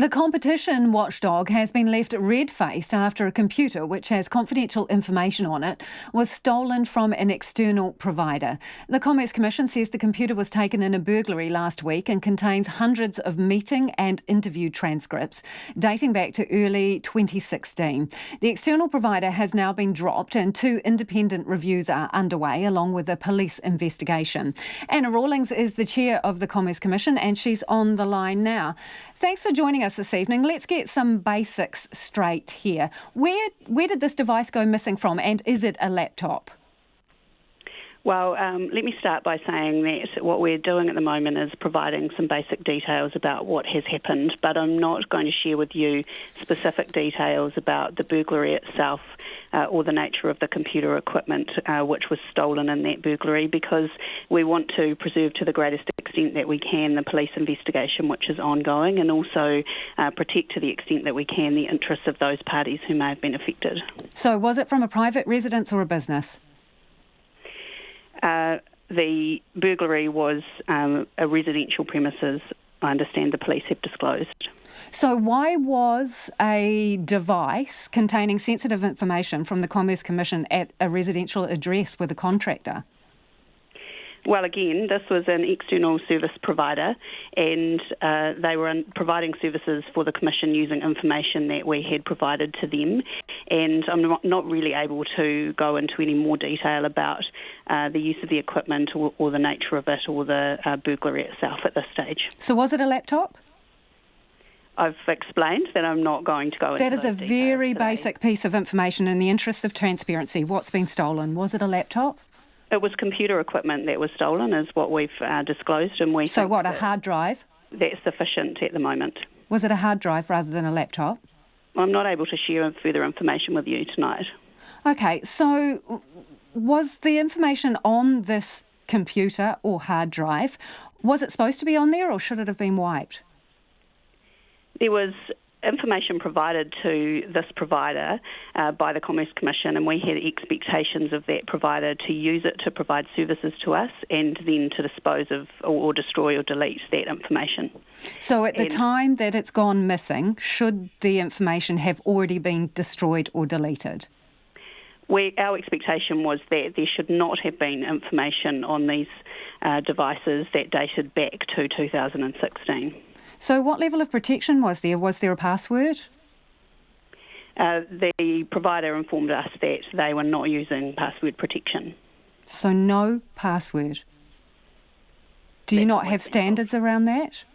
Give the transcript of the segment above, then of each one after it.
The competition watchdog has been left red-faced after a computer, which has confidential information on it, was stolen from an external provider. The Commerce Commission says the computer was taken in a burglary last week and contains hundreds of meeting and interview transcripts dating back to early 2016. The external provider has now been dropped and 2 independent reviews are underway, along with a police investigation. Anna Rawlings is the chair of the Commerce Commission and she's on the line now. Thanks for joining us this evening. Let's get some basics straight here. Where did this device go missing from, and is it a laptop? Well, let me start by saying that what we're doing at the moment is providing some basic details about what has happened, but I'm not going to share with you specific details about the burglary itself or the nature of the computer equipment which was stolen in that burglary, because we want to preserve to the greatest extent that we can the police investigation which is ongoing, and also protect to the extent that we can the interests of those parties who may have been affected. So was it from a private residence or a business? The burglary was a residential premises, I understand the police have disclosed. So why was a device containing sensitive information from the Commerce Commission at a residential address with a contractor? Well, again, this was an external service provider, and they were providing services for the Commission using information that we had provided to them. And I'm not really able to go into any more detail about the use of the equipment or the nature of it or the burglary itself at this stage. So was it a laptop? I've explained that I'm not going to go into That is a very today. basic piece of information in the interests of transparency. What's been stolen? Was it a laptop? It was computer equipment that was stolen, is what we've disclosed, and we. So what, a hard drive? That's sufficient at the moment. Was it a hard drive rather than a laptop? I'm not able to share further information with you tonight. Okay, so was the information on this computer or hard drive, was it supposed to be on there or should it have been wiped? There was information provided to this provider by the Commerce Commission, and we had expectations of that provider to use it to provide services to us and then to dispose of or destroy or delete that information. So at the time that it's gone missing, should the information have already been destroyed or deleted? Our expectation was that there should not have been information on these devices that dated back to 2016. So what level of protection was there? Was there a password? The provider informed us that they were not using password protection. So no password. Do you not have standards around that?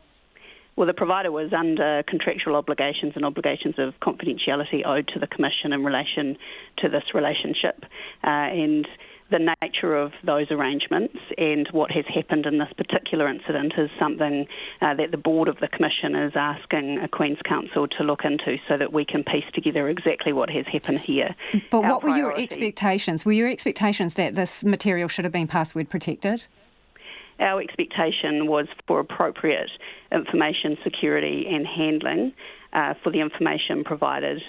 Well, the provider was under contractual obligations and obligations of confidentiality owed to the Commission in relation to this relationship, and the nature of those arrangements and what has happened in this particular incident is something that the board of the Commission is asking a Queen's Counsel to look into so that we can piece together exactly what has happened here. But what were your expectations? Were your expectations that this material should have been password protected? Our expectation was for appropriate information security and handling for the information provided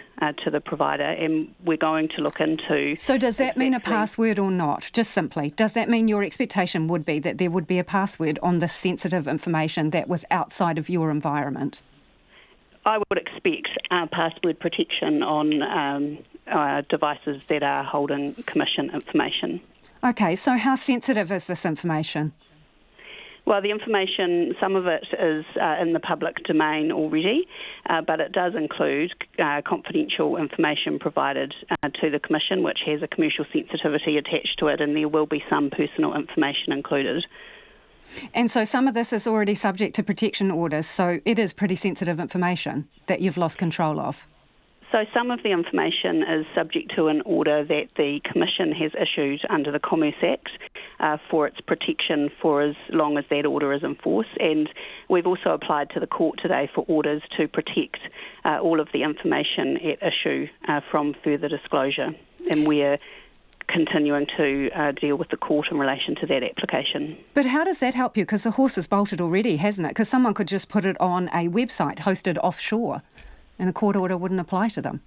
to the provider, and we're going to look into... So does that mean a password or not? Just simply, does that mean your expectation would be that there would be a password on the sensitive information that was outside of your environment? I would expect password protection on devices that are holding Commission information. Okay, so how sensitive is this information? Well, the information, some of it is in the public domain already, but it does include confidential information provided to the Commission, which has a commercial sensitivity attached to it, and there will be some personal information included. And so some of this is already subject to protection orders, so it is pretty sensitive information that you've lost control of. So some of the information is subject to an order that the Commission has issued under the Commerce Act for its protection for as long as that order is in force. And we've also applied to the court today for orders to protect all of the information at issue from further disclosure. And we're continuing to deal with the court in relation to that application. But how does that help you? Because the horse is bolted already, hasn't it? Because someone could just put it on a website hosted offshore and a court order wouldn't apply to them.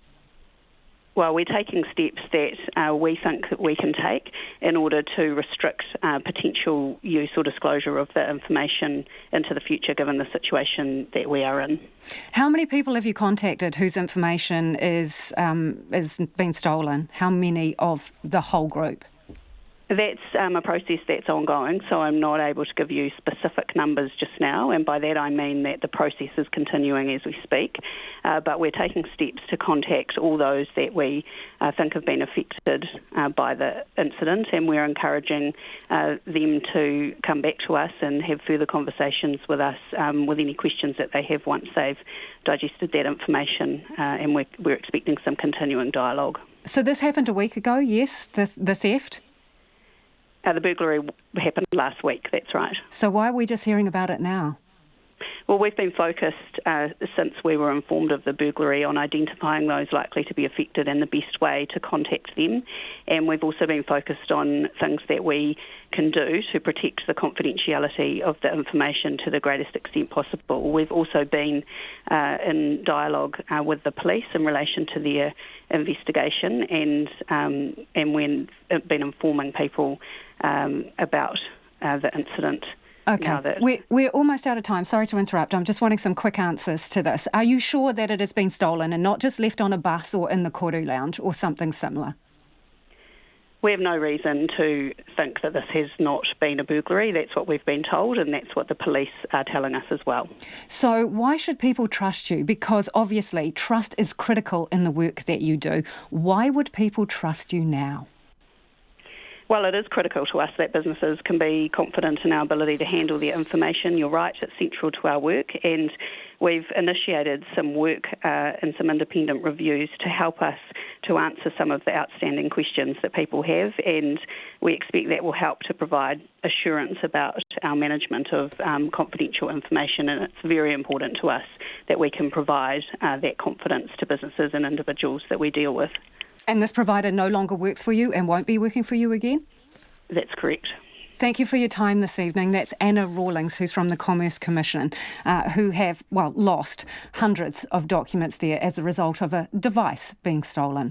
Well, we're taking steps that we think that we can take in order to restrict potential use or disclosure of the information into the future, given the situation that we are in. How many people have you contacted whose information is being stolen? How many of the whole group? That's a process that's ongoing, so I'm not able to give you specific numbers just now, and by that I mean that the process is continuing as we speak, but we're taking steps to contact all those that we think have been affected by the incident, and we're encouraging them to come back to us and have further conversations with us with any questions that they have once they've digested that information, and we're expecting some continuing dialogue. So this happened a week ago, yes, the theft? The burglary happened last week, that's right. So why are we just hearing about it now? Well, we've been focused since we were informed of the burglary on identifying those likely to be affected and the best way to contact them. And we've also been focused on things that we can do to protect the confidentiality of the information to the greatest extent possible. We've also been in dialogue with the police in relation to their investigation, and we've been informing people about the incident. Okay, we're almost out of time. Sorry to interrupt. I'm just wanting some quick answers to this. Are you sure that it has been stolen and not just left on a bus or in the koru lounge or something similar? We have no reason to think that this has not been a burglary. That's what we've been told, and that's what the police are telling us as well. So why should people trust you? Because obviously trust is critical in the work that you do. Why would people trust you now? Well, it is critical to us that businesses can be confident in our ability to handle their information. You're right, it's central to our work, and we've initiated some work and some independent reviews to help us to answer some of the outstanding questions that people have, and we expect that will help to provide assurance about our management of confidential information, and it's very important to us that we can provide that confidence to businesses and individuals that we deal with. And this provider no longer works for you and won't be working for you again? That's correct. Thank you for your time this evening. That's Anna Rawlings, who's from the Commerce Commission, who have, lost hundreds of documents there as a result of a device being stolen.